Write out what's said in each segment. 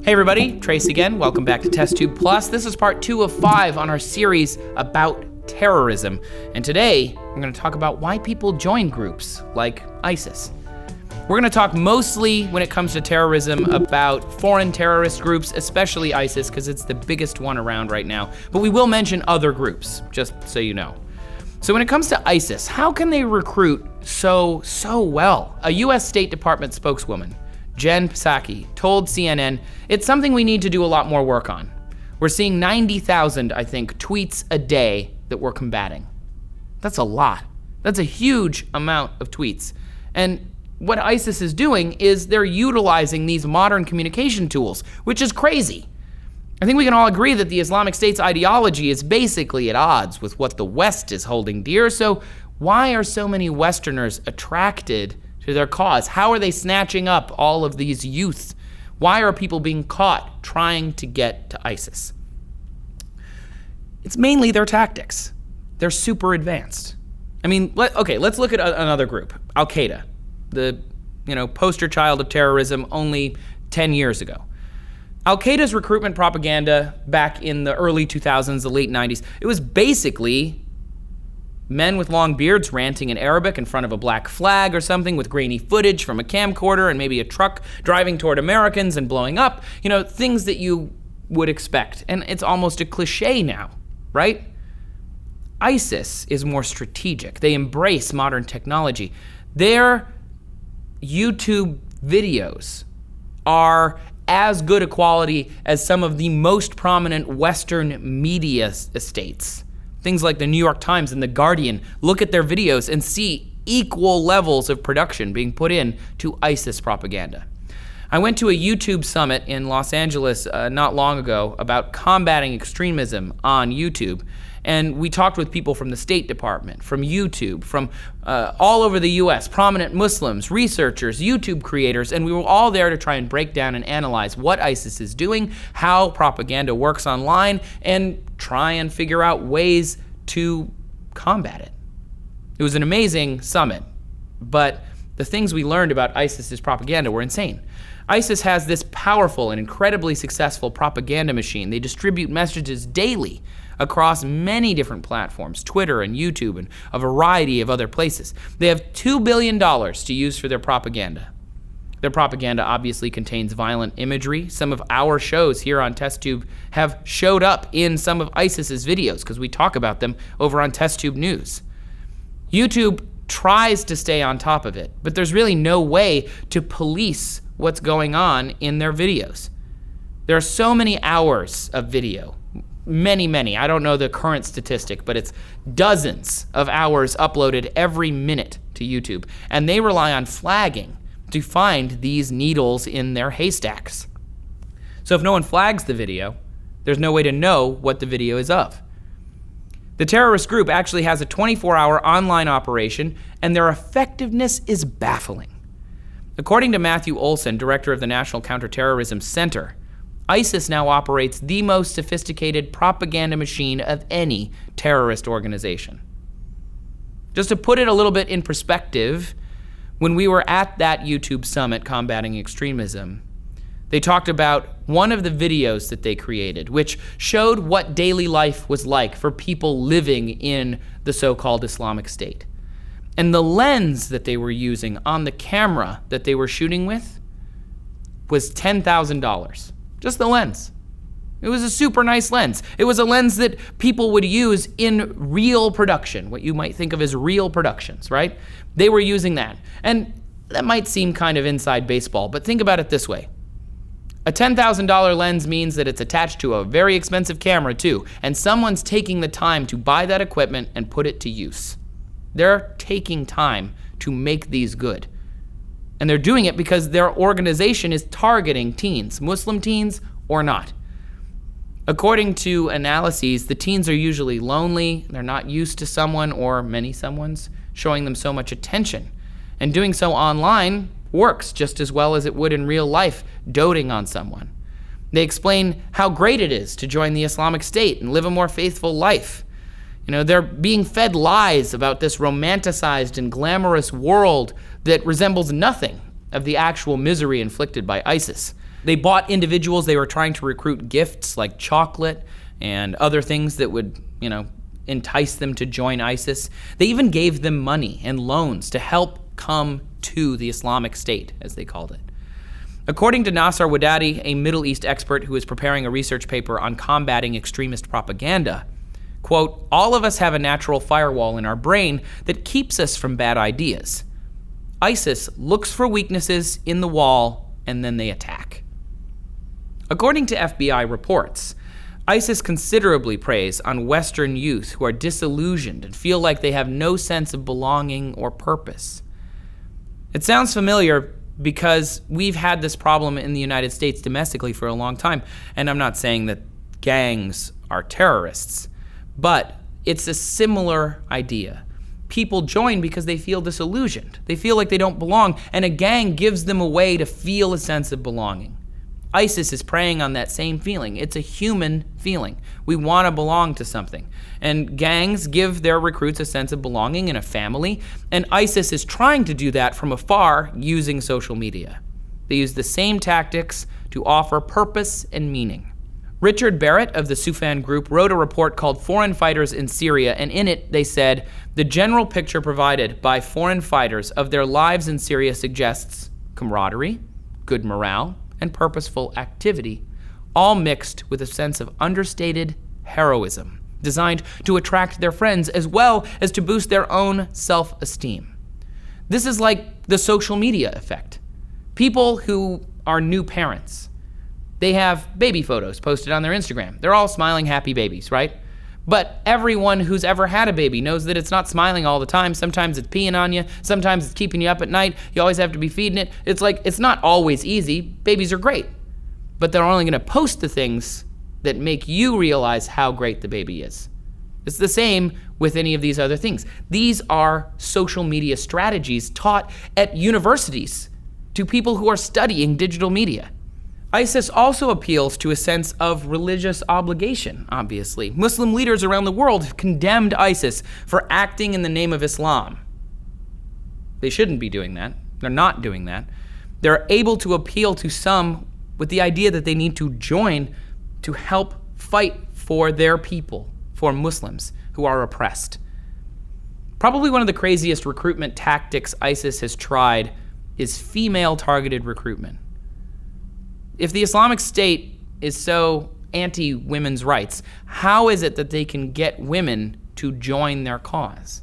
Hey everybody, Trace again. Welcome back to TestTube Plus. This is part 2 of 5 on our series about terrorism. And today, I'm going to talk about why people join groups like ISIS. We're going to talk mostly, when it comes to terrorism, about foreign terrorist groups, especially ISIS, because it's the biggest one around right now. But we will mention other groups, just so you know. So when it comes to ISIS, how can they recruit so well? A U.S. State Department spokeswoman, Jen Psaki, told CNN, it's something we need to do a lot more work on. We're seeing 90,000, I think, tweets a day that we're combating. That's a lot. That's a huge amount of tweets. And what ISIS is doing is they're utilizing these modern communication tools, which is crazy. I think we can all agree that the Islamic State's ideology is basically at odds with what the West is holding dear, so why are so many Westerners attracted to their cause? How are they snatching up all of these youth? Why are people being caught trying to get to ISIS? It's mainly their tactics. They're super advanced. I mean, let's look at another group, Qaeda, the poster child of terrorism only 10 years ago. Qaeda's recruitment propaganda back in the early 2000s, the late 90s, it was basically men with long beards ranting in Arabic in front of a black flag or something with grainy footage from a camcorder and maybe a truck driving toward Americans and blowing up. Things that you would expect. And it's almost a cliche now, right? ISIS is more strategic. They embrace modern technology. Their YouTube videos are as good a quality as some of the most prominent Western media estates. Things like the New York Times and the Guardian look at their videos and see equal levels of production being put in to ISIS propaganda. I went to a YouTube summit in Los Angeles not long ago about combating extremism on YouTube. And we talked with people from the State Department, from YouTube, from all over the US, prominent Muslims, researchers, YouTube creators, and we were all there to try and break down and analyze what ISIS is doing, how propaganda works online, and try and figure out ways to combat it. It was an amazing summit, but the things we learned about ISIS's propaganda were insane. ISIS has this powerful and incredibly successful propaganda machine. They distribute messages daily across many different platforms, Twitter and YouTube and a variety of other places. They have $2 billion to use for their propaganda. Their propaganda obviously contains violent imagery. Some of our shows here on TestTube have showed up in some of ISIS's videos because we talk about them over on TestTube News. YouTube tries to stay on top of it, but there's really no way to police what's going on in their videos. There are so many hours of video. Many. I don't know the current statistic, but it's dozens of hours uploaded every minute to YouTube. And they rely on flagging to find these needles in their haystacks. So if no one flags the video, there's no way to know what the video is of. The terrorist group actually has a 24-hour online operation, and their effectiveness is baffling. According to Matthew Olson, director of the National Counterterrorism Center, ISIS now operates the most sophisticated propaganda machine of any terrorist organization. Just to put it a little bit in perspective, when we were at that YouTube summit combating extremism, they talked about one of the videos that they created, which showed what daily life was like for people living in the so-called Islamic State. And the lens that they were using on the camera that they were shooting with was $10,000. Just the lens. It was a super nice lens. It was a lens that people would use in real production, what you might think of as real productions, right? They were using that. And that might seem kind of inside baseball, but think about it this way. A $10,000 lens means that it's attached to a very expensive camera too, and someone's taking the time to buy that equipment and put it to use. They're taking time to make these good. And they're doing it because their organization is targeting teens, Muslim teens or not. According to analyses, the teens are usually lonely, they're not used to someone or many someones showing them so much attention. And doing so online works just as well as it would in real life, doting on someone. They explain how great it is to join the Islamic State and live a more faithful life. They're being fed lies about this romanticized and glamorous world that resembles nothing of the actual misery inflicted by ISIS. They bought individuals they were trying to recruit gifts like chocolate and other things that would, entice them to join ISIS. They even gave them money and loans to help come to the Islamic State, as they called it. According to Nasser Wadadi, a Middle East expert who is preparing a research paper on combating extremist propaganda, quote, "All of us have a natural firewall in our brain that keeps us from bad ideas. ISIS looks for weaknesses in the wall and then they attack." According to FBI reports, ISIS considerably preys on Western youth who are disillusioned and feel like they have no sense of belonging or purpose. It sounds familiar because we've had this problem in the United States domestically for a long time. And I'm not saying that gangs are terrorists, but it's a similar idea. People join because they feel disillusioned. They feel like they don't belong, and a gang gives them a way to feel a sense of belonging. ISIS is preying on that same feeling. It's a human feeling. We want to belong to something. And gangs give their recruits a sense of belonging in a family, and ISIS is trying to do that from afar using social media. They use the same tactics to offer purpose and meaning. Richard Barrett of the Sufan Group wrote a report called Foreign Fighters in Syria, and in it they said, the general picture provided by foreign fighters of their lives in Syria suggests camaraderie, good morale, and purposeful activity, all mixed with a sense of understated heroism, designed to attract their friends as well as to boost their own self-esteem. This is like the social media effect. People who are new parents, they have baby photos posted on their Instagram. They're all smiling, happy babies, right? But everyone who's ever had a baby knows that it's not smiling all the time. Sometimes it's peeing on you. Sometimes it's keeping you up at night. You always have to be feeding it. It's like, it's not always easy. Babies are great. But they're only going to post the things that make you realize how great the baby is. It's the same with any of these other things. These are social media strategies taught at universities to people who are studying digital media. ISIS also appeals to a sense of religious obligation, obviously. Muslim leaders around the world have condemned ISIS for acting in the name of Islam. They shouldn't be doing that. They're not doing that. They're able to appeal to some with the idea that they need to join to help fight for their people, for Muslims who are oppressed. Probably one of the craziest recruitment tactics ISIS has tried is female-targeted recruitment. If the Islamic State is so anti-women's rights, how is it that they can get women to join their cause?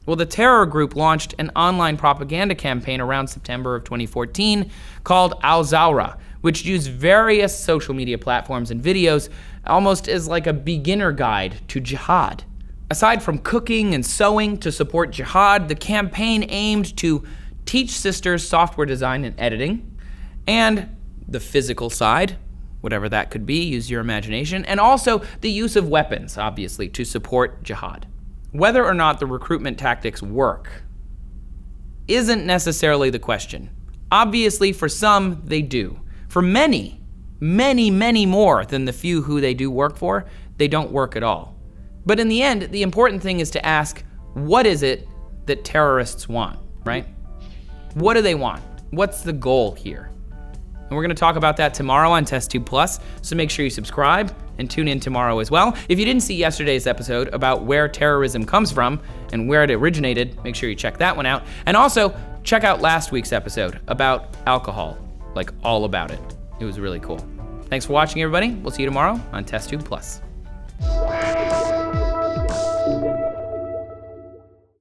Well, the terror group launched an online propaganda campaign around September of 2014 called Al-Zawra, which used various social media platforms and videos almost as like a beginner guide to jihad. Aside from cooking and sewing to support jihad, the campaign aimed to teach sisters software design and editing, and the physical side, whatever that could be, use your imagination, and also the use of weapons, obviously, to support jihad. Whether or not the recruitment tactics work isn't necessarily the question. Obviously, for some, they do. For many, many, many more than the few who they do work for, they don't work at all. But in the end, the important thing is to ask, what is it that terrorists want, right? What do they want? What's the goal here? And we're going to talk about that tomorrow on TestTube Plus, so make sure you subscribe and tune in tomorrow as well. If you didn't see yesterday's episode about where terrorism comes from and where it originated, make sure you check that one out. And also, check out last week's episode about alcohol, like all about it. It was really cool. Thanks for watching, everybody. We'll see you tomorrow on TestTube Plus.